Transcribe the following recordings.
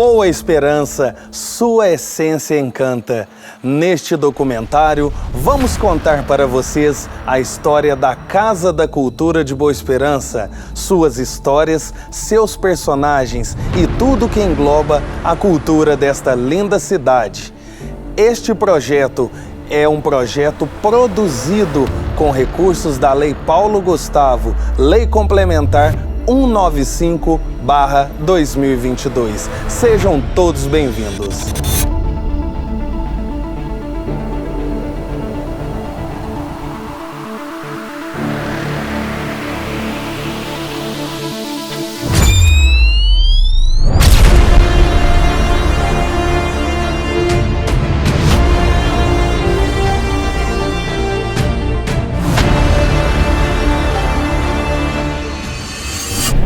Boa Esperança, sua essência encanta. Neste documentário, vamos contar para vocês a história da Casa da Cultura de Boa Esperança, suas histórias, seus personagens e tudo que engloba a cultura desta linda cidade. Este projeto é um projeto produzido com recursos da Lei Paulo Gustavo, Lei Complementar 195/2022. Sejam todos bem-vindos.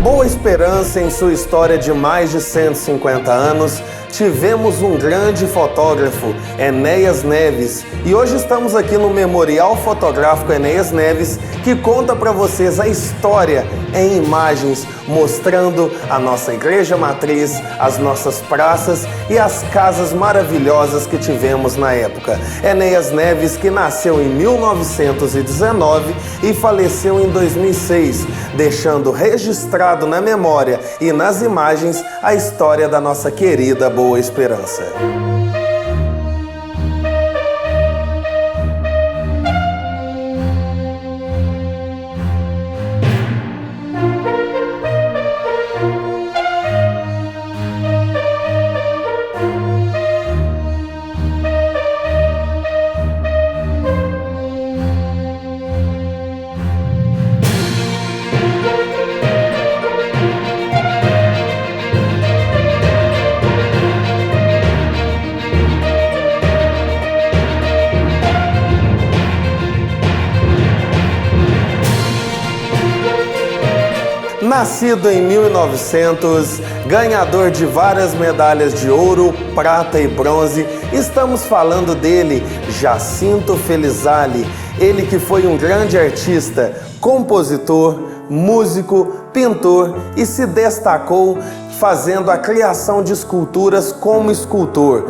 Boa Esperança, em sua história de mais de 150 anos, tivemos um grande fotógrafo, Enéas Neves, e hoje estamos aqui no Memorial Fotográfico Enéas Neves, que conta para vocês a história em imagens, mostrando a nossa igreja matriz, as nossas praças e as casas maravilhosas que tivemos na época. Enéas Neves, que nasceu em 1919 e faleceu em 2006, deixando registrado na memória e nas imagens a história da nossa querida Boa Esperança. Nascido em 1900, ganhador de várias medalhas de ouro, prata e bronze, estamos falando dele, Jacinto Felizarri, ele que foi um grande artista, compositor, músico, pintor e se destacou fazendo a criação de esculturas como escultor.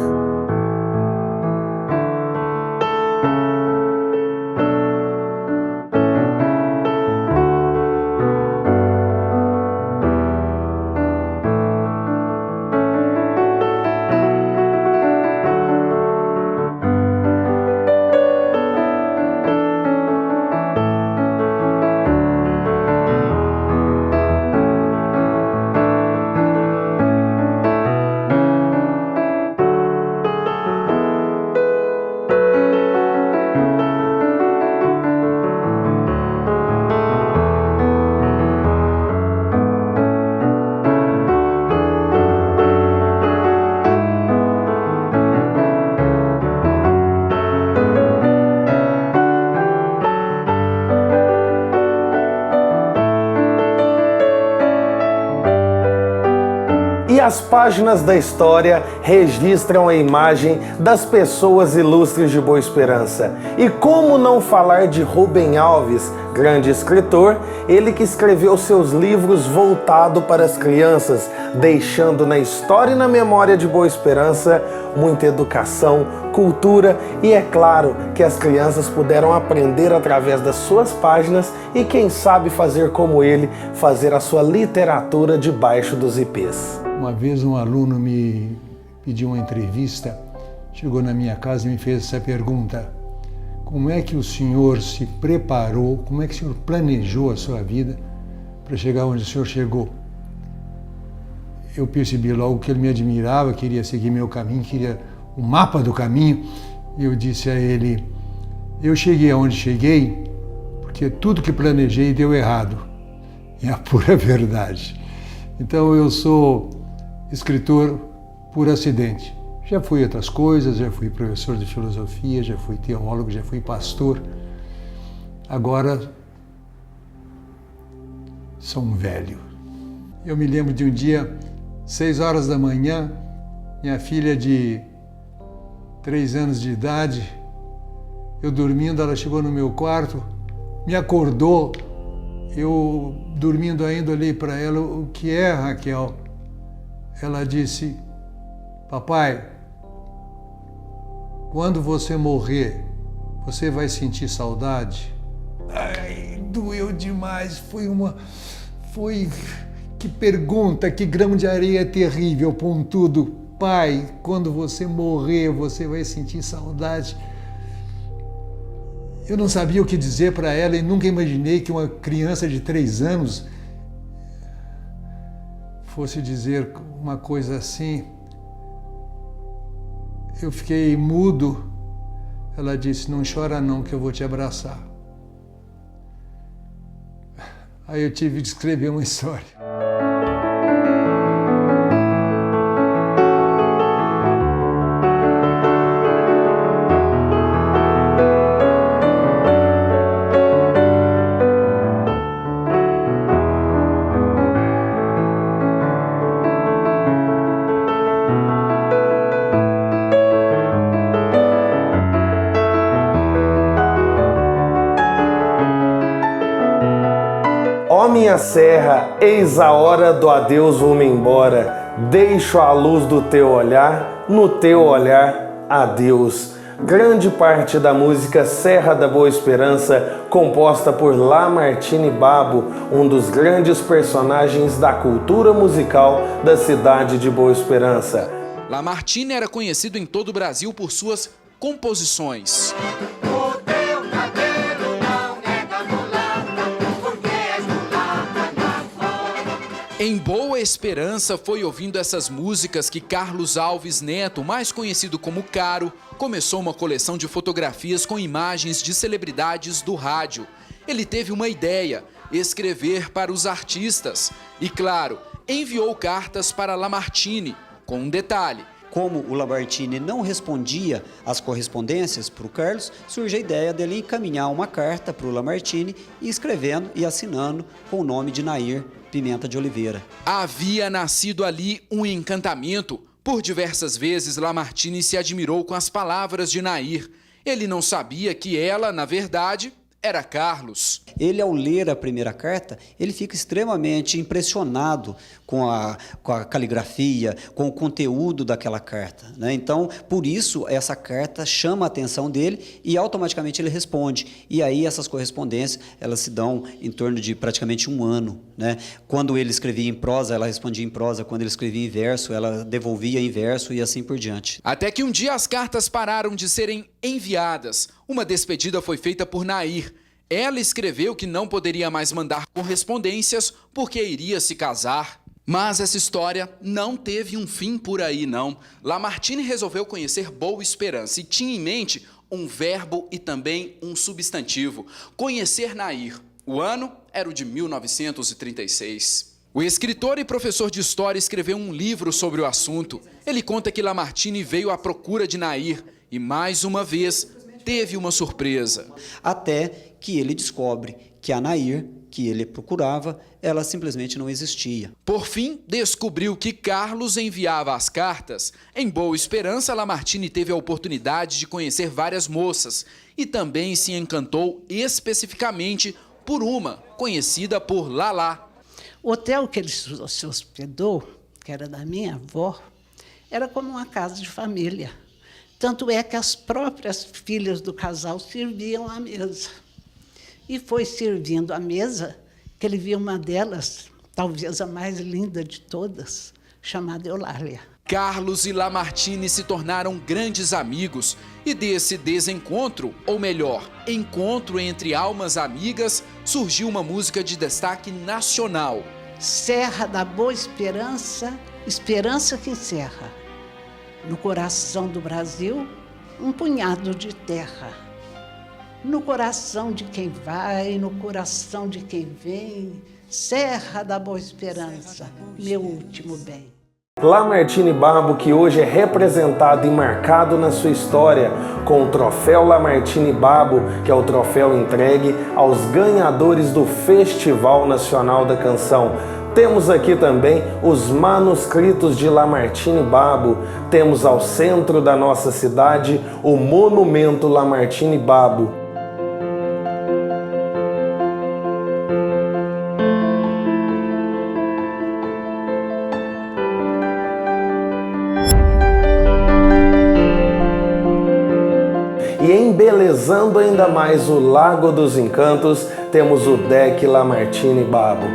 E as páginas da história registram a imagem das pessoas ilustres de Boa Esperança. E como não falar de Rubem Alves, grande escritor, ele que escreveu seus livros voltado para as crianças, deixando na história e na memória de Boa Esperança muita educação, cultura e, é claro, que as crianças puderam aprender através das suas páginas e, quem sabe, fazer como ele, fazer a sua literatura debaixo dos ipês. Uma vez um aluno me pediu uma entrevista, chegou na minha casa e me fez essa pergunta: como é que o senhor se preparou, como é que o senhor planejou a sua vida para chegar onde o senhor chegou? Eu percebi logo que ele me admirava, queria seguir meu caminho, queria o mapa do caminho. Eu disse a ele: eu cheguei aonde cheguei porque tudo que planejei deu errado. É a pura verdade. Então eu sou escritor por acidente. Já fui outras coisas, já fui professor de filosofia, já fui teólogo, já fui pastor. Agora sou um velho. Eu me lembro de um dia, 6 horas da manhã, minha filha de 3 anos de idade, eu dormindo, ela chegou no meu quarto, me acordou, eu dormindo ainda olhei para ela: o que é, Raquel? Ela disse: papai, quando você morrer, você vai sentir saudade? Ai, doeu demais, que pergunta, que grão de areia terrível, pontudo. Pai, quando você morrer, você vai sentir saudade. Eu não sabia o que dizer para ela e nunca imaginei que uma criança de 3 anos fosse dizer uma coisa assim. Eu fiquei mudo. Ela disse, não chora não, que eu vou te abraçar. Aí eu tive de escrever uma história. Ó minha serra, eis a hora do adeus vou-me embora, deixo a luz do teu olhar, no teu olhar, adeus. Grande parte da música Serra da Boa Esperança, composta por Lamartine Babo, um dos grandes personagens da cultura musical da cidade de Boa Esperança. Lamartine era conhecido em todo o Brasil por suas composições. Em Boa Esperança foi ouvindo essas músicas que Carlos Alves Neto, mais conhecido como Caro, começou uma coleção de fotografias com imagens de celebridades do rádio. Ele teve uma ideia, escrever para os artistas e, claro, enviou cartas para Lamartine, com um detalhe. Como o Lamartine não respondia às correspondências para o Carlos, surge a ideia dele encaminhar uma carta para o Lamartine e escrevendo e assinando com o nome de Nair Pimenta de Oliveira. Havia nascido ali um encantamento. Por diversas vezes, Lamartine se admirou com as palavras de Nair. Ele não sabia que ela, na verdade, era Carlos. Ele, ao ler a primeira carta, ele fica extremamente impressionado com a caligrafia, com o conteúdo daquela carta, né? Então, por isso, essa carta chama a atenção dele e automaticamente ele responde. E aí essas correspondências, elas se dão em torno de praticamente 1 ano, né? Quando ele escrevia em prosa, ela respondia em prosa. Quando ele escrevia em verso, ela devolvia em verso e assim por diante. Até que um dia as cartas pararam de serem enviadas. Uma despedida foi feita por Nair. Ela escreveu que não poderia mais mandar correspondências porque iria se casar. Mas essa história não teve um fim por aí, não. Lamartine resolveu conhecer Boa Esperança e tinha em mente um verbo e também um substantivo. Conhecer Nair. O ano era o de 1936. O escritor e professor de história escreveu um livro sobre o assunto. Ele conta que Lamartine veio à procura de Nair e, mais uma vez, teve uma surpresa. Até que ele descobre que a Nair, que ele procurava, ela simplesmente não existia. Por fim, descobriu que Carlos enviava as cartas. Em Boa Esperança, Lamartine teve a oportunidade de conhecer várias moças e também se encantou especificamente por uma, conhecida por Lalá. O hotel que ele se hospedou, que era da minha avó, era como uma casa de família. Tanto é que as próprias filhas do casal serviam à mesa. E foi servindo à mesa que ele viu uma delas, talvez a mais linda de todas, chamada Eulália. Carlos e Lamartine se tornaram grandes amigos e desse desencontro, ou melhor, encontro entre almas amigas, surgiu uma música de destaque nacional. Serra da Boa Esperança, esperança que encerra. No coração do Brasil, um punhado de terra. No coração de quem vai, no coração de quem vem, Serra da Boa Esperança, meu último bem. Lamartine Babo, que hoje é representado e marcado na sua história com o troféu Lamartine Babo, que é o troféu entregue aos ganhadores do Festival Nacional da Canção. Temos aqui também os manuscritos de Lamartine Babo. Temos ao centro da nossa cidade o monumento Lamartine Babo. e embelezando ainda mais o Lago dos Encantos, temos o Deck Lamartine Babo.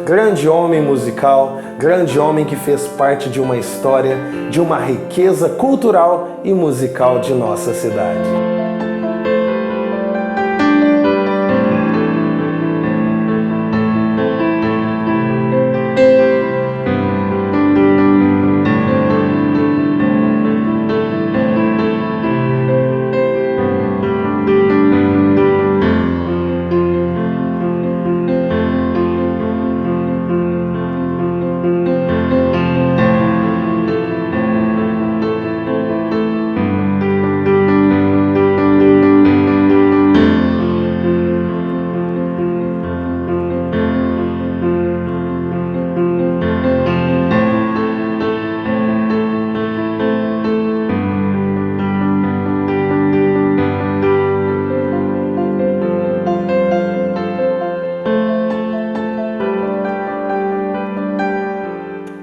Grande homem musical, grande homem que fez parte de uma história, de uma riqueza cultural e musical de nossa cidade.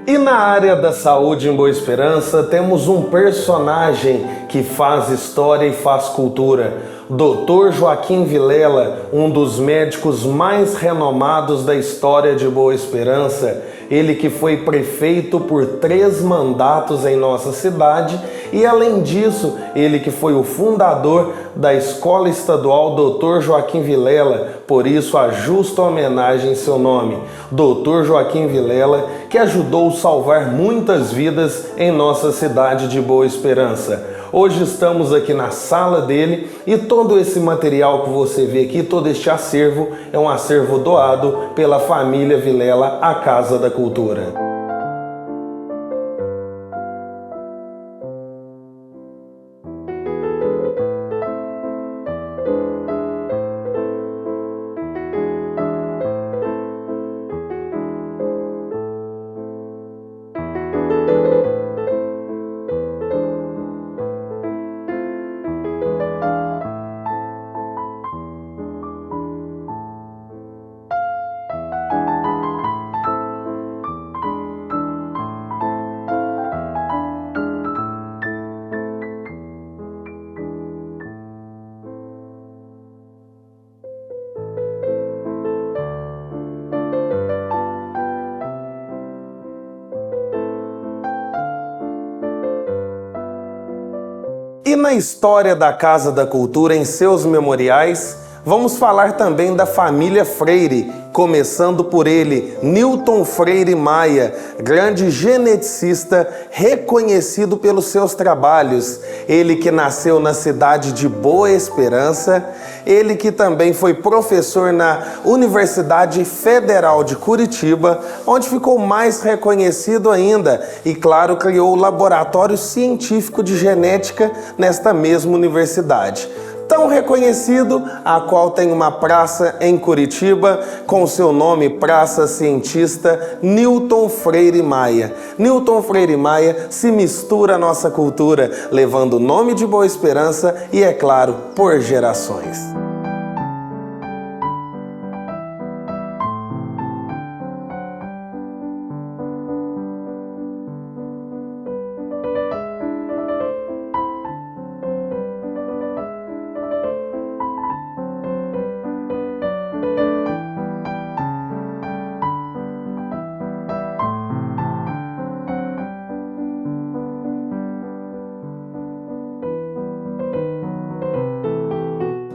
E na área da saúde em Boa Esperança, temos um personagem que faz história e faz cultura. Dr. Joaquim Vilela, um dos médicos mais renomados da história de Boa Esperança. Ele que foi prefeito por 3 mandatos em nossa cidade e, além disso, ele que foi o fundador da Escola Estadual Dr. Joaquim Vilela, por isso a justa homenagem em seu nome. Dr. Joaquim Vilela, que ajudou a salvar muitas vidas em nossa cidade de Boa Esperança. Hoje estamos aqui na sala dele e todo esse material que você vê aqui, todo este acervo, é um acervo doado pela família Vilela à Casa da Cultura. E na história da Casa da Cultura, em seus memoriais, vamos falar também da família Freire, começando por ele, Newton Freire Maia, grande geneticista reconhecido pelos seus trabalhos. Ele que nasceu na cidade de Boa Esperança, ele que também foi professor na Universidade Federal de Curitiba, onde ficou mais reconhecido ainda e, claro, criou o Laboratório Científico de Genética nesta mesma universidade. Tão reconhecido, a qual tem uma praça em Curitiba com seu nome, Praça Cientista Newton Freire Maia. Newton Freire Maia se mistura à nossa cultura, levando o nome de Boa Esperança e, é claro, por gerações.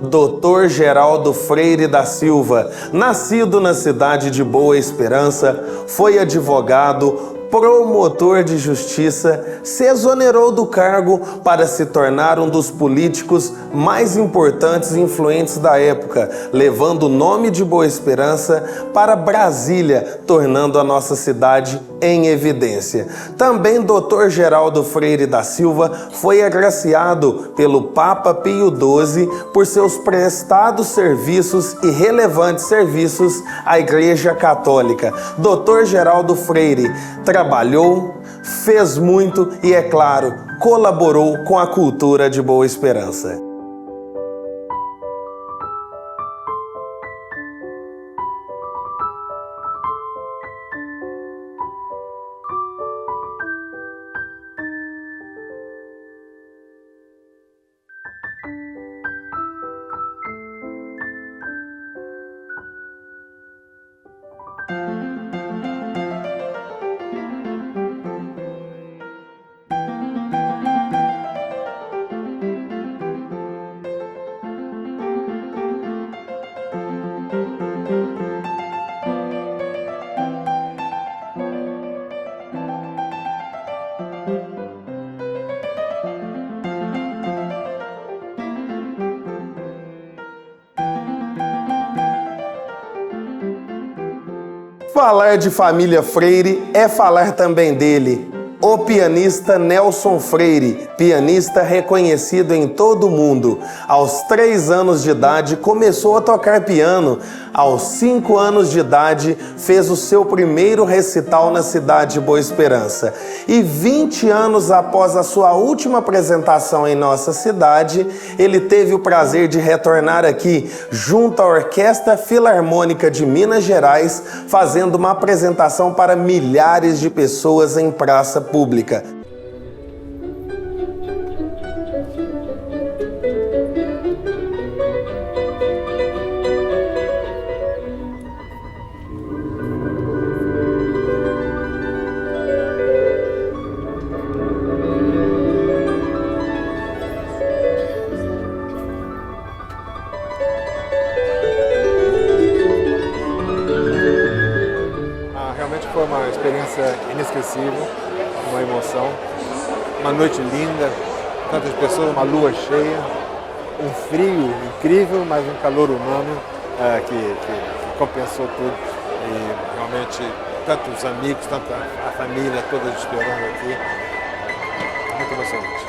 Dr. Geraldo Freire da Silva, nascido na cidade de Boa Esperança, foi advogado, promotor de justiça, se exonerou do cargo para se tornar um dos políticos mais importantes e influentes da época, levando o nome de Boa Esperança para Brasília, tornando a nossa cidade em evidência. Também Dr. Geraldo Freire da Silva foi agraciado pelo Papa Pio XII por seus prestados serviços e relevantes serviços à Igreja Católica. Dr. Geraldo Freire trabalhou, fez muito e, é claro, colaborou com a cultura de Boa Esperança. Falar de família Freire é falar também dele, o pianista Nelson Freire, pianista reconhecido em todo o mundo. Aos 3 anos de idade começou a tocar piano. Aos 5 anos de idade fez o seu primeiro recital na cidade de Boa Esperança. E 20 anos após a sua última apresentação em nossa cidade, ele teve o prazer de retornar aqui junto à Orquestra Filarmônica de Minas Gerais, fazendo uma apresentação para milhares de pessoas em praça pública. Realmente foi uma experiência inesquecível, uma emoção, uma noite linda, tantas pessoas, uma lua cheia, um frio incrível, mas um calor humano que compensou tudo. E realmente tantos amigos, tanta a família toda esperando aqui, muito emocionante.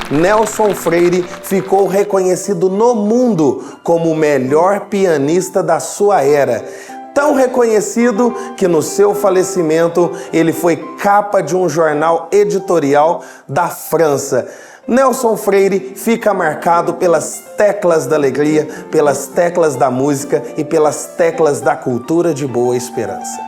Nelson Freire ficou reconhecido no mundo como o melhor pianista da sua era. Tão reconhecido que no seu falecimento ele foi capa de um jornal editorial da França. Nelson Freire fica marcado pelas teclas da alegria, pelas teclas da música e pelas teclas da cultura de Boa Esperança.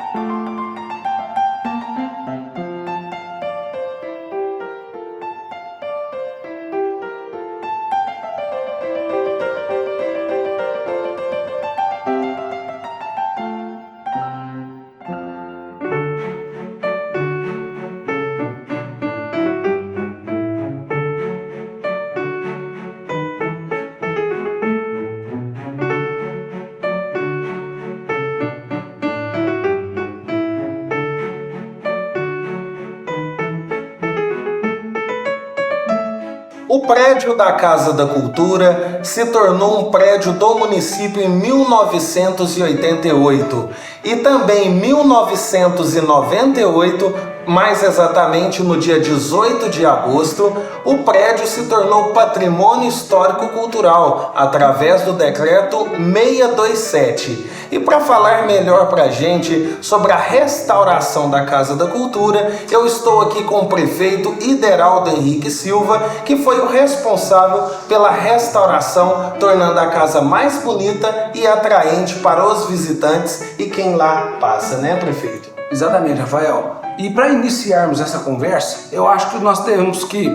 O prédio da Casa da Cultura se tornou um prédio do município em 1988 e também em 1998, mais exatamente no dia 18 de agosto, o prédio se tornou Patrimônio Histórico-Cultural através do Decreto 627. E para falar melhor para a gente sobre a restauração da Casa da Cultura, eu estou aqui com o prefeito Ideraldo Henrique Silva, que foi o responsável pela restauração, tornando a casa mais bonita e atraente para os visitantes e quem lá passa, né, prefeito? Exatamente, Rafael. E para iniciarmos essa conversa, eu acho que nós temos que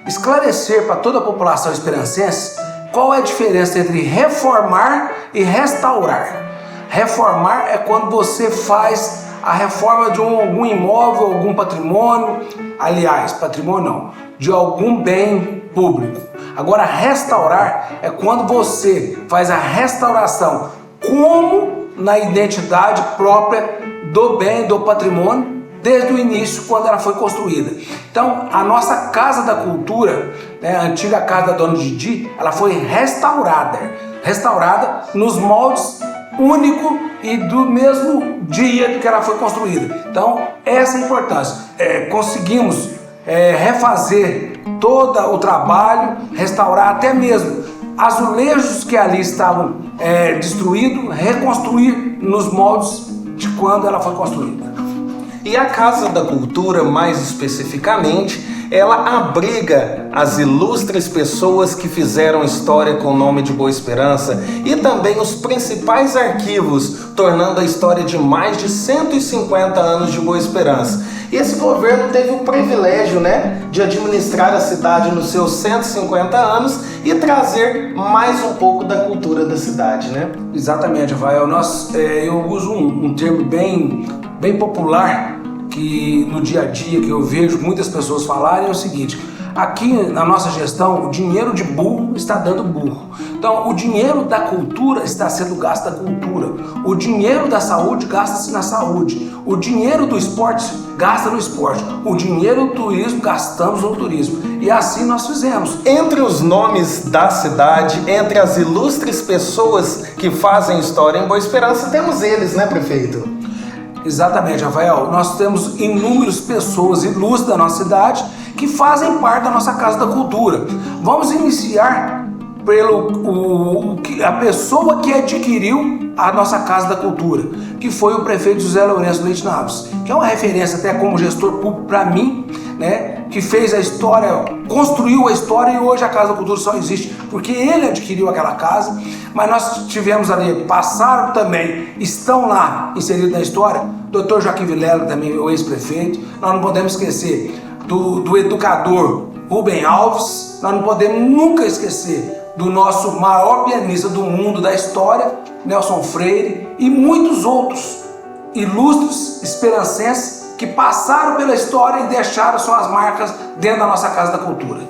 esclarecer para toda a população esperancense qual é a diferença entre reformar e restaurar. Reformar é quando você faz a reforma de algum imóvel, algum patrimônio, aliás, patrimônio não, de algum bem público. Agora, restaurar é quando você faz a restauração como na identidade própria do bem, do patrimônio, desde o início, quando ela foi construída. Então, a nossa Casa da Cultura, a antiga Casa da Dona Didi, ela foi restaurada nos moldes único e do mesmo dia que ela foi construída. Então, essa é a importância. Conseguimos refazer todo o trabalho, restaurar até mesmo azulejos que ali estavam destruídos, reconstruir nos moldes de quando ela foi construída. E a Casa da Cultura, mais especificamente, ela abriga as ilustres pessoas que fizeram história com o nome de Boa Esperança e também os principais arquivos, tornando a história de mais de 150 anos de Boa Esperança. E esse governo teve o privilégio, de administrar a cidade nos seus 150 anos e trazer mais um pouco da cultura da cidade, Exatamente, Rafael. Eu uso um termo bem popular, que no dia a dia que eu vejo muitas pessoas falarem, é o seguinte: aqui na nossa gestão, o dinheiro de burro está dando burro. Então, o dinheiro da cultura está sendo gasto na cultura. O dinheiro da saúde gasta-se na saúde. O dinheiro do esporte gasta no esporte. O dinheiro do turismo gastamos no turismo. E assim nós fizemos. Entre os nomes da cidade, entre as ilustres pessoas que fazem história em Boa Esperança, temos eles, prefeito? Exatamente, Rafael. Nós temos inúmeras pessoas ilustres da nossa cidade que fazem parte da nossa Casa da Cultura. Vamos iniciar a pessoa que adquiriu a nossa Casa da Cultura, que foi o prefeito José Lourenço Leite Naves, que é uma referência até como gestor público para mim, que fez a história, construiu a história, e hoje a Casa da Cultura só existe porque ele adquiriu aquela casa. Mas nós tivemos ali, passaram também, estão lá inseridos na história, Dr. Joaquim Vilela, também o ex-prefeito. Nós não podemos esquecer do educador Rubem Alves. Nós não podemos nunca esquecer do nosso maior pianista do mundo, da história, Nelson Freire, e muitos outros ilustres esperancenses que passaram pela história e deixaram suas marcas dentro da nossa Casa da Cultura.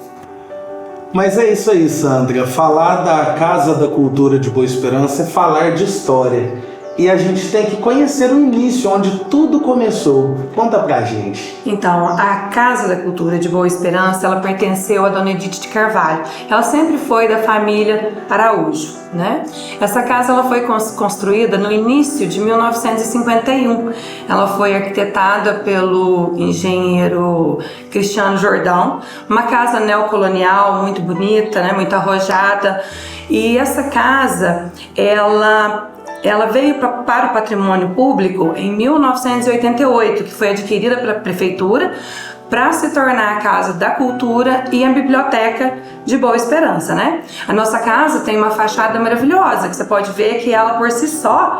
Mas é isso aí, Sandra. Falar da Casa da Cultura de Boa Esperança é falar de história. E a gente tem que conhecer o início, onde tudo começou. Conta pra gente. Então, a Casa da Cultura de Boa Esperança, ela pertenceu a Dona Edith de Carvalho. Ela sempre foi da família Araújo, Essa casa ela foi construída no início de 1951. Ela foi arquitetada pelo engenheiro Cristiano Jordão. Uma casa neocolonial muito bonita, muito arrojada. E essa casa, ela veio para o patrimônio público em 1988, que foi adquirida pela prefeitura para se tornar a Casa da Cultura e a Biblioteca de Boa Esperança, A nossa casa tem uma fachada maravilhosa, que você pode ver que ela por si só,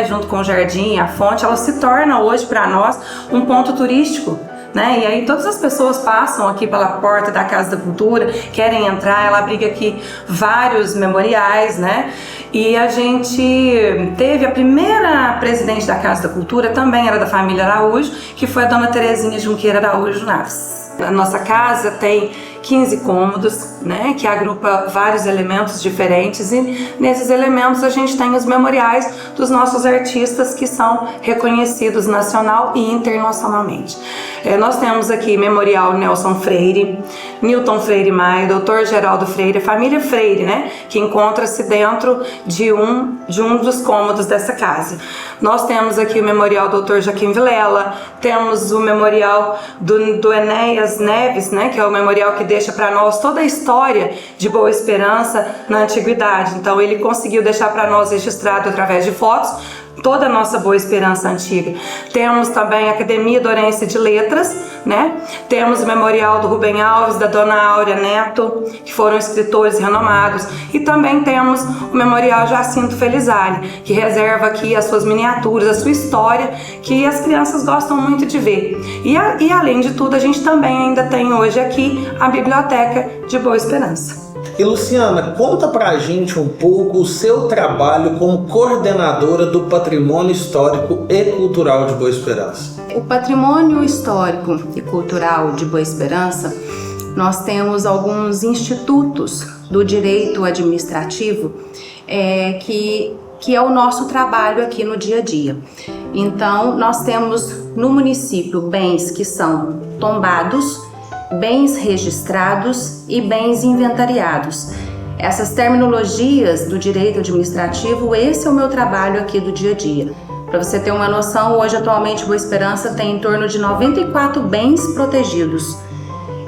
junto com o jardim, a fonte, ela se torna hoje para nós um ponto turístico. E aí todas as pessoas passam aqui pela porta da Casa da Cultura, querem entrar, ela abriga aqui vários memoriais, E a gente teve a primeira presidente da Casa da Cultura, também era da família Araújo, que foi a Dona Terezinha Junqueira Araújo Naves. A nossa casa tem 15 cômodos, que agrupa vários elementos diferentes, e nesses elementos a gente tem os memoriais dos nossos artistas que são reconhecidos nacional e internacionalmente. Nós temos aqui Memorial Nelson Freire, Newton Freire Maia, Dr. Geraldo Freire, a família Freire, que encontra-se dentro de um dos cômodos dessa casa. Nós temos aqui o Memorial Dr. Joaquim Vilela, temos o Memorial do Enéas Neves, que é o memorial que deixa para nós toda a história de Boa Esperança na antiguidade. Então ele conseguiu deixar para nós registrado através de fotos toda a nossa Boa Esperança antiga. Temos também a Academia Dourense de Letras, Temos o Memorial do Rubem Alves, da Dona Áurea Neto, que foram escritores renomados. E também temos o Memorial Jacinto Felizardi, que reserva aqui as suas miniaturas, a sua história, que as crianças gostam muito de ver. E além de tudo, a gente também ainda tem hoje aqui a Biblioteca de Boa Esperança. E Luciana, conta pra gente um pouco o seu trabalho como coordenadora do Patrimônio Histórico e Cultural de Boa Esperança. O Patrimônio Histórico e Cultural de Boa Esperança, nós temos alguns institutos do direito administrativo que é o nosso trabalho aqui no dia a dia. Então, nós temos no município bens que são tombados, bens registrados e bens inventariados. Essas terminologias do direito administrativo, esse é o meu trabalho aqui do dia a dia. Para você ter uma noção, hoje atualmente Boa Esperança tem em torno de 94 bens protegidos.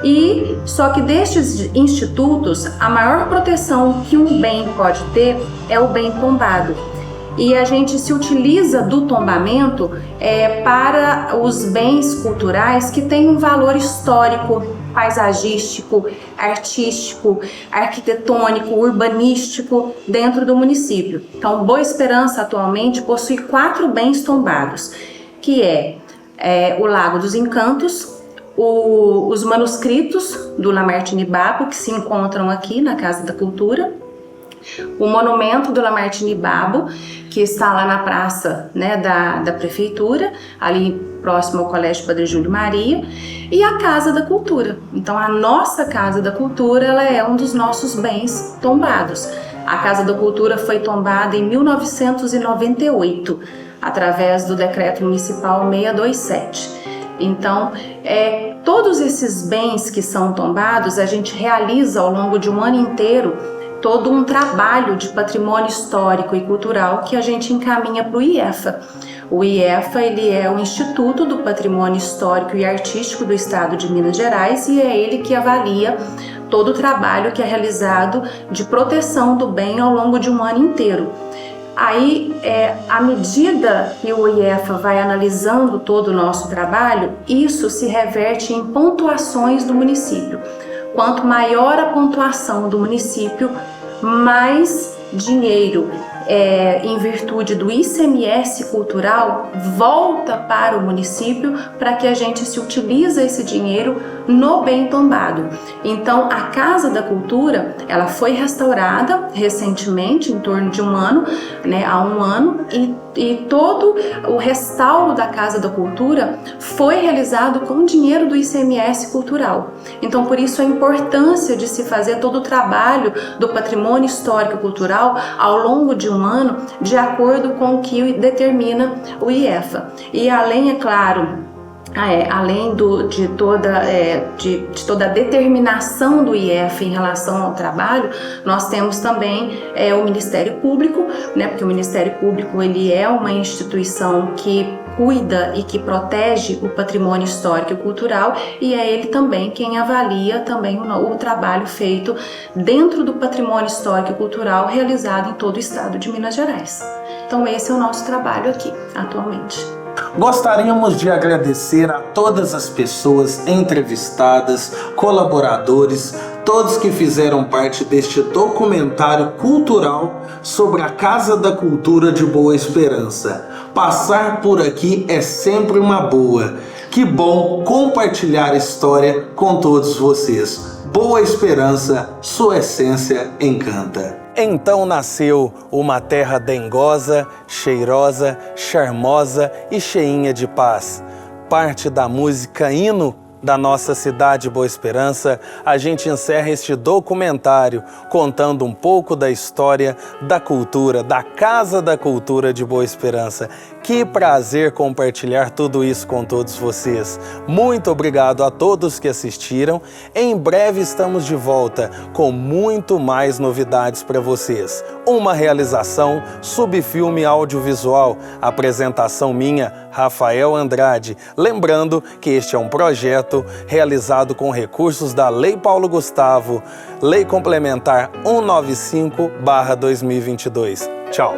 E só que destes institutos, a maior proteção que um bem pode ter é o bem tombado. E a gente se utiliza do tombamento para os bens culturais que têm um valor histórico, paisagístico, artístico, arquitetônico, urbanístico dentro do município. Então, Boa Esperança atualmente possui 4 bens tombados, que é o Lago dos Encantos, os manuscritos do Lamartine Babo, que se encontram aqui na Casa da Cultura, o monumento do Lamartine Babo, que está lá na praça, né, da prefeitura, ali próximo ao Colégio Padre Júlio Maria, e a Casa da Cultura. Então, a nossa Casa da Cultura, ela é um dos nossos bens tombados. A Casa da Cultura foi tombada em 1998, através do Decreto Municipal 627. Então, todos esses bens que são tombados, a gente realiza ao longo de um ano inteiro todo um trabalho de patrimônio histórico e cultural que a gente encaminha para o IEFA. O IEFA, ele é o Instituto do Patrimônio Histórico e Artístico do Estado de Minas Gerais, e é ele que avalia todo o trabalho que é realizado de proteção do bem ao longo de um ano inteiro. Aí, à medida que o IEFA vai analisando todo o nosso trabalho, isso se reverte em pontuações do município. Quanto maior a pontuação do município, mais dinheiro, em virtude do ICMS cultural, volta para o município para que a gente se utilize esse dinheiro no bem tombado. Então, a Casa da Cultura, ela foi restaurada recentemente, em torno de um ano, né, há um ano, e todo o restauro da Casa da Cultura foi realizado com dinheiro do ICMS cultural. Então, por isso a importância de se fazer todo o trabalho do patrimônio histórico e cultural ao longo de um ano, de acordo com o que determina o IEFA. E além, é claro, além de toda a determinação do IEFA em relação ao trabalho, nós temos também o Ministério Público, né, porque o Ministério Público, ele é uma instituição que cuida e que protege o patrimônio histórico e cultural, e é ele também quem avalia também o trabalho feito dentro do patrimônio histórico e cultural realizado em todo o estado de Minas Gerais. Então esse é o nosso trabalho aqui, atualmente. Gostaríamos de agradecer a todas as pessoas entrevistadas, colaboradores, todos que fizeram parte deste documentário cultural sobre a Casa da Cultura de Boa Esperança. Passar por aqui é sempre uma boa. Que bom compartilhar a história com todos vocês. Boa Esperança, sua essência encanta. Então nasceu uma terra dengosa, cheirosa, charmosa e cheinha de paz. Parte da música Hino da nossa cidade Boa Esperança, a gente encerra este documentário contando um pouco da história, da cultura, da Casa da Cultura de Boa Esperança. Que prazer compartilhar tudo isso com todos vocês. Muito obrigado a todos que assistiram. Em breve estamos de volta com muito mais novidades para vocês. Uma realização Subfilme Audiovisual. Apresentação minha, Rafael Andrade. Lembrando que este é um projeto realizado com recursos da Lei Paulo Gustavo, Lei Complementar 195/2022. Tchau!